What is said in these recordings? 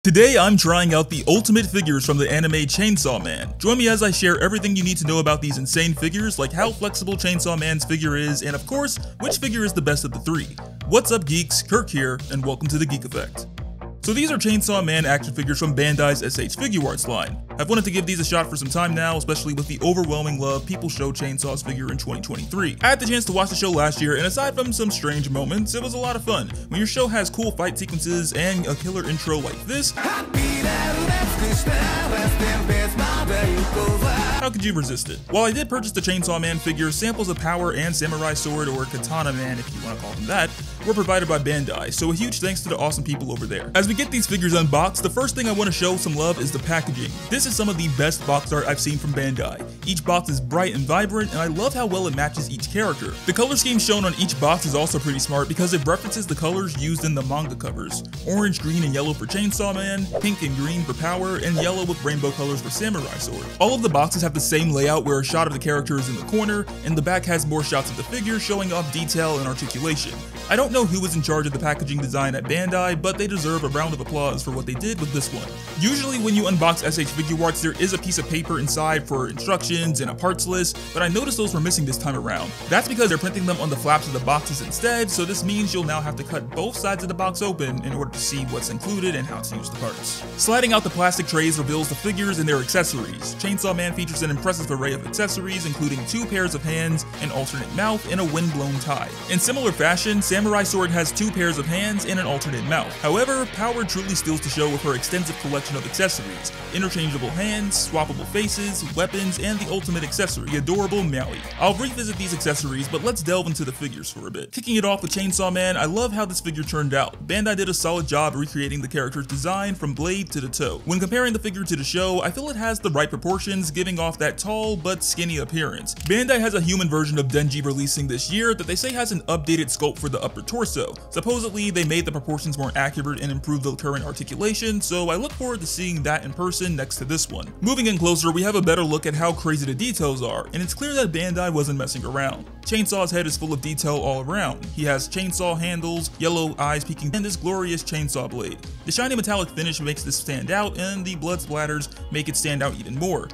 Today I'm trying out the ultimate figures from the anime Chainsaw Man. Join me as I share everything you need to know about these insane figures, like how flexible Chainsaw Man's figure is, and of course, which figure is the best of the three. What's up geeks, Kirk here, and welcome to the Geek Effect. So these are Chainsaw Man action figures from Bandai's SH Figuarts line. I've wanted to give these a shot for some time now, especially with the overwhelming love people show Chainsaw's figure in 2023. I had the chance to watch the show last year, and aside from some strange moments, it was a lot of fun. When your show has cool fight sequences and a killer intro like this, how could you resist it? While I did purchase the Chainsaw Man figure, samples of Power and Samurai Sword, or Katana Man if you want to call him that, were provided by Bandai, so a huge thanks to the awesome people over there. As we get these figures unboxed, the first thing I want to show some love is the packaging. This is some of the best box art I've seen from Bandai. Each box is bright and vibrant, and I love how well it matches each character. The color scheme shown on each box is also pretty smart because it references the colors used in the manga covers. Orange, green, and yellow for Chainsaw Man, pink and green for Power, and yellow with rainbow colors for Samurai Sword. All of the boxes have the same layout where a shot of the character is in the corner, and the back has more shots of the figure showing off detail and articulation. I don't know who was in charge of the packaging design at Bandai, but they deserve a round of applause for what they did with this one. Usually when you unbox SH Figuarts, there is a piece of paper inside for instructions and a parts list, but I noticed those were missing this time around. That's because they're printing them on the flaps of the boxes instead, so this means you'll now have to cut both sides of the box open in order to see what's included and how to use the parts. Sliding out the plastic trays reveals the figures and their accessories. Chainsaw Man features an impressive array of accessories, including 2 pairs of hands, an alternate mouth, and a wind-blown tie. In similar fashion, Samurai Sword has 2 pairs of hands and an alternate mouth. However, Power truly steals the show with her extensive collection of accessories, interchangeable hands, swappable faces, weapons, and the ultimate accessory, the adorable Maui. I'll revisit these accessories, but let's delve into the figures for a bit. Kicking it off with Chainsaw Man, I love how this figure turned out. Bandai did a solid job recreating the character's design from blade to the toe. When comparing the figure to the show, I feel it has the right proportions, giving off that tall but skinny appearance. Bandai has a human version of Denji releasing this year that they say has an updated sculpt for the upper torso. Supposedly, they made the proportions more accurate and improved the current articulation, so I look forward to seeing that in person next to this one. Moving in closer, we have a better look at how crazy the details are, and it's clear that Bandai wasn't messing around. Chainsaw's head is full of detail all around. He has chainsaw handles, yellow eyes peeking, and this glorious chainsaw blade. The shiny metallic finish makes this stand out, and the blood splatters make it stand out even more.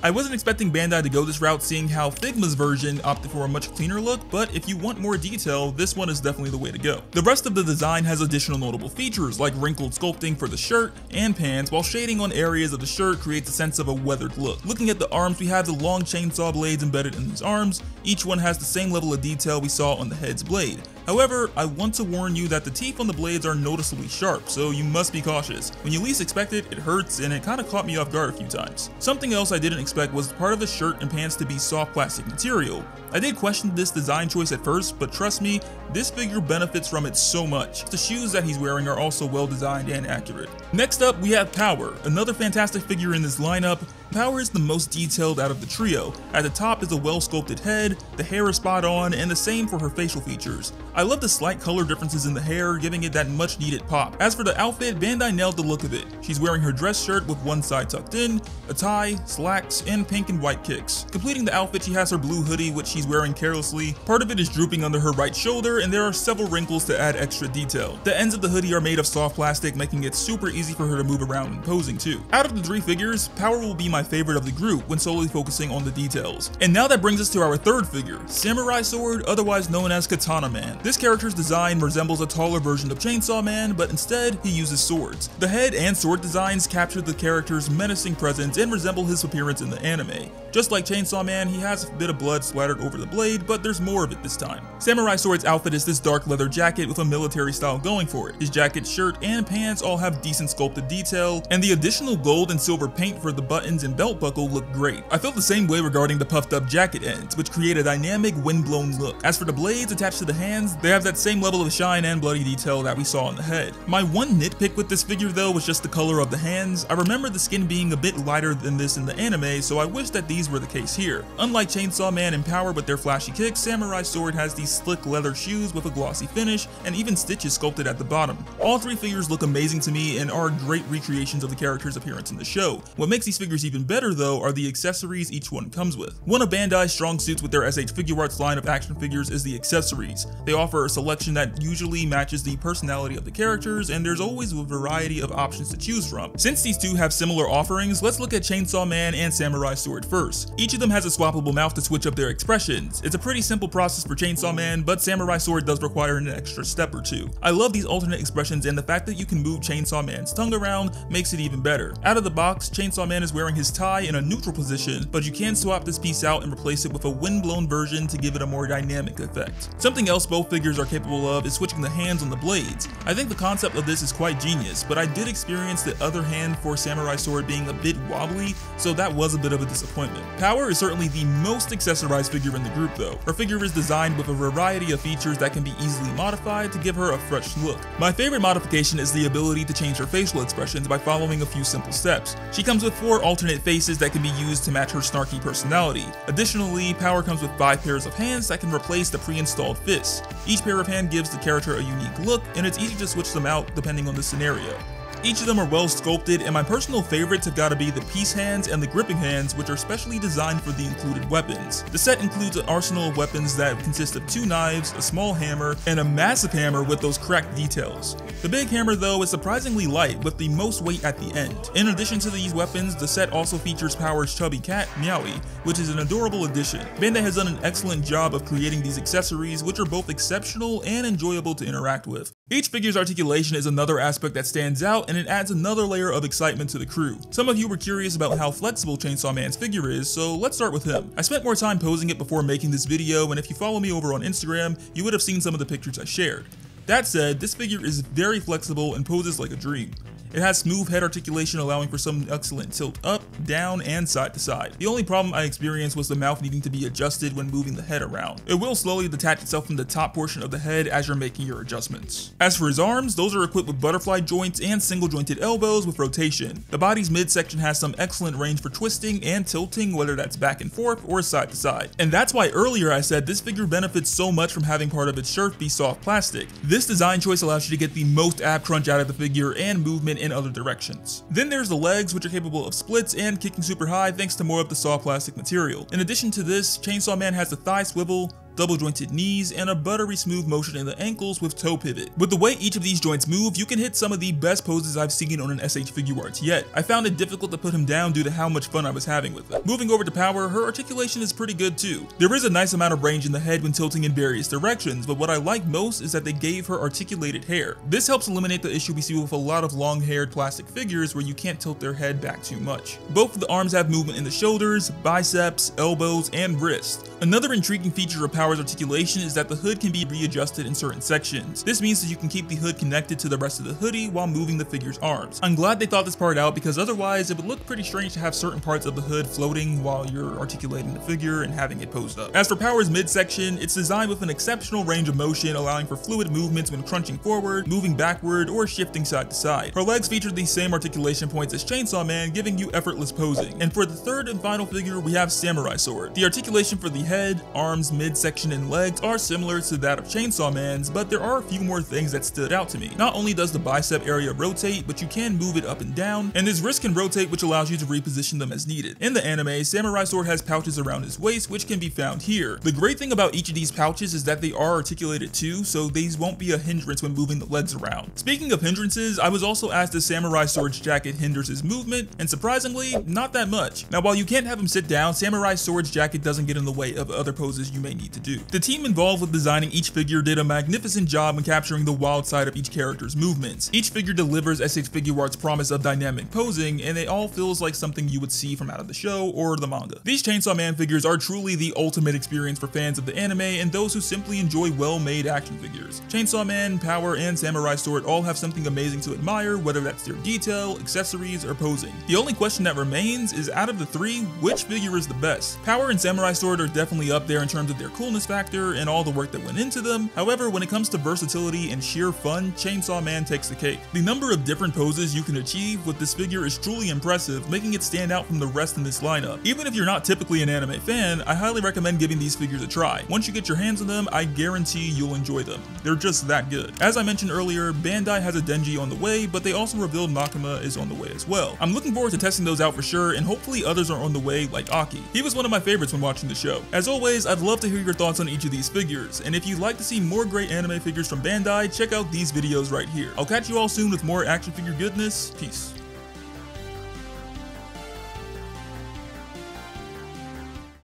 I wasn't expecting Bandai to go this route, seeing how Figma's version opted for a much cleaner look, but if you want more detail, this one is definitely the way to go. The rest of the design has additional notable features, like wrinkled sculpting for the shirt and pants, while shading on areas of the shirt creates a sense of a weathered look. Looking at the arms, we have the long chainsaw blades embedded in these arms. Each one has the same level of detail we saw on the head's blade. However, I want to warn you that the teeth on the blades are noticeably sharp, so you must be cautious. When you least expect it, it hurts, and it kinda caught me off guard a few times. Something else I didn't expect was part of the shirt and pants to be soft plastic material. I did question this design choice at first, but trust me, this figure benefits from it so much. The shoes that he's wearing are also well designed and accurate. Next up, we have Power, another fantastic figure in this lineup. Power is the most detailed out of the trio. At the top is a well-sculpted head, the hair is spot on, and the same for her facial features. I love the slight color differences in the hair, giving it that much needed pop. As for the outfit, Bandai nailed the look of it. She's wearing her dress shirt with one side tucked in, a tie, slacks, and pink and white kicks. Completing the outfit, she has her blue hoodie, which she's wearing carelessly. Part of it is drooping under her right shoulder, and there are several wrinkles to add extra detail. The ends of the hoodie are made of soft plastic, making it super easy for her to move around when posing too. Out of the 3 figures, Power will be my favorite of the group when solely focusing on the details. And now that brings us to our third figure, Samurai Sword, otherwise known as Katana Man. This character's design resembles a taller version of Chainsaw Man, but instead he uses swords. The head and sword designs capture the character's menacing presence and resemble his appearance in the anime. Just like Chainsaw Man, he has a bit of blood splattered over the blade, but there's more of it this time. Samurai Sword's outfit is this dark leather jacket with a military style going for it. His jacket, shirt, and pants all have decent sculpted detail, and the additional gold and silver paint for the buttons and belt buckle look great. I felt the same way regarding the puffed up jacket ends, which create a dynamic wind-blown look. As for the blades attached to the hands, they have that same level of shine and bloody detail that we saw on the head. My one nitpick with this figure though was just the color of the hands. I remember the skin being a bit lighter than this in the anime, so I wish that these were the case here. Unlike Chainsaw Man and Power with their flashy kicks, Samurai Sword has these slick leather shoes with a glossy finish and even stitches sculpted at the bottom. All 3 figures look amazing to me and are great recreations of the character's appearance in the show. What makes these figures even even better though are the accessories each one comes with. One of Bandai's strong suits with their SH Figuarts line of action figures is the accessories. They offer a selection that usually matches the personality of the characters, and there's always a variety of options to choose from. Since these two have similar offerings, let's look at Chainsaw Man and Samurai Sword first. Each of them has a swappable mouth to switch up their expressions. It's a pretty simple process for Chainsaw Man, but Samurai Sword does require an extra step or two. I love these alternate expressions, and the fact that you can move Chainsaw Man's tongue around makes it even better. Out of the box, Chainsaw Man is wearing his tie in a neutral position, but you can swap this piece out and replace it with a windblown version to give it a more dynamic effect. Something else both figures are capable of is switching the hands on the blades. I think the concept of this is quite genius, but I did experience the other hand for Samurai Sword being a bit wobbly, so that was a bit of a disappointment. Power is certainly the most accessorized figure in the group though. Her figure is designed with a variety of features that can be easily modified to give her a fresh look. My favorite modification is the ability to change her facial expressions by following a few simple steps. She comes with 4 alternate faces that can be used to match her snarky personality. Additionally, Power comes with 5 pairs of hands that can replace the pre-installed fists. Each pair of hands gives the character a unique look, and it's easy to switch them out depending on the scenario. Each of them are well sculpted, and my personal favorites have got to be the peace hands and the gripping hands, which are specially designed for the included weapons. The set includes an arsenal of weapons that consist of 2 knives, a small hammer, and a massive hammer with those cracked details. The big hammer though is surprisingly light, with the most weight at the end. In addition to these weapons, the set also features Power's chubby cat, Meowie, which is an adorable addition. Bandai has done an excellent job of creating these accessories, which are both exceptional and enjoyable to interact with. Each figure's articulation is another aspect that stands out, and it adds another layer of excitement to the crew. Some of you were curious about how flexible Chainsaw Man's figure is, so let's start with him. I spent more time posing it before making this video, and if you follow me over on Instagram, you would have seen some of the pictures I shared. That said, this figure is very flexible and poses like a dream. It has smooth head articulation, allowing for some excellent tilt up, down, and side to side. The only problem I experienced was the mouth needing to be adjusted when moving the head around. It will slowly detach itself from the top portion of the head as you're making your adjustments. As for his arms, those are equipped with butterfly joints and single jointed elbows with rotation. The body's midsection has some excellent range for twisting and tilting, whether that's back and forth or side to side. And that's why earlier I said this figure benefits so much from having part of its shirt be soft plastic. This design choice allows you to get the most ab crunch out of the figure and movement in other directions. Then there's the legs, which are capable of splits and kicking super high thanks to more of the soft plastic material. In addition to this, Chainsaw Man has a thigh swivel, double jointed knees, and a buttery smooth motion in the ankles with toe pivot. With the way each of these joints move, you can hit some of the best poses I've seen on an SH Figuarts yet. I found it difficult to put him down due to how much fun I was having with it. Moving over to Power, her articulation is pretty good too. There is a nice amount of range in the head when tilting in various directions, but what I like most is that they gave her articulated hair. This helps eliminate the issue we see with a lot of long-haired plastic figures where you can't tilt their head back too much. Both of the arms have movement in the shoulders, biceps, elbows, and wrists. Another intriguing feature of Power's articulation is that the hood can be readjusted in certain sections. This means that you can keep the hood connected to the rest of the hoodie while moving the figure's arms. I'm glad they thought this part out, because otherwise it would look pretty strange to have certain parts of the hood floating while you're articulating the figure and having it posed up. As for Power's midsection, it's designed with an exceptional range of motion, allowing for fluid movements when crunching forward, moving backward, or shifting side to side. Her legs feature these same articulation points as Chainsaw Man, giving you effortless posing. And for the third and final figure, we have Samurai Sword. The articulation for the head, arms, midsection, and legs are similar to that of Chainsaw Man's, but there are a few more things that stood out to me. Not only does the bicep area rotate, but you can move it up and down, and his wrist can rotate, which allows you to reposition them as needed. In the anime, Samurai Sword has pouches around his waist, which can be found here. The great thing about each of these pouches is that they are articulated too, so these won't be a hindrance when moving the legs around. Speaking of hindrances, I was also asked if Samurai Sword's jacket hinders his movement, and surprisingly, not that much. Now, while you can't have him sit down, Samurai Sword's jacket doesn't get in the way of other poses you may need to do. The team involved with designing each figure did a magnificent job in capturing the wild side of each character's movements. Each figure delivers SH Figuarts' promise of dynamic posing, and it all feels like something you would see from out of the show or the manga. These Chainsaw Man figures are truly the ultimate experience for fans of the anime and those who simply enjoy well-made action figures. Chainsaw Man, Power, and Samurai Sword all have something amazing to admire, whether that's their detail, accessories, or posing. The only question that remains is, out of the three, which figure is the best? Power and Samurai Sword are definitely up there in terms of their coolness coolness factor and all the work that went into them. However, when it comes to versatility and sheer fun, Chainsaw Man takes the cake. The number of different poses you can achieve with this figure is truly impressive, making it stand out from the rest in this lineup. Even if you're not typically an anime fan, I highly recommend giving these figures a try. Once you get your hands on them, I guarantee you'll enjoy them. They're just that good. As I mentioned earlier, Bandai has a Denji on the way, but they also revealed Nakama is on the way as well. I'm looking forward to testing those out for sure, and hopefully others are on the way like Aki. He was one of my favorites when watching the show. As always, I'd love to hear your thoughts on each of these figures, and if you'd like to see more great anime figures from Bandai, check out these videos right here. I'll catch you all soon with more action figure goodness. Peace.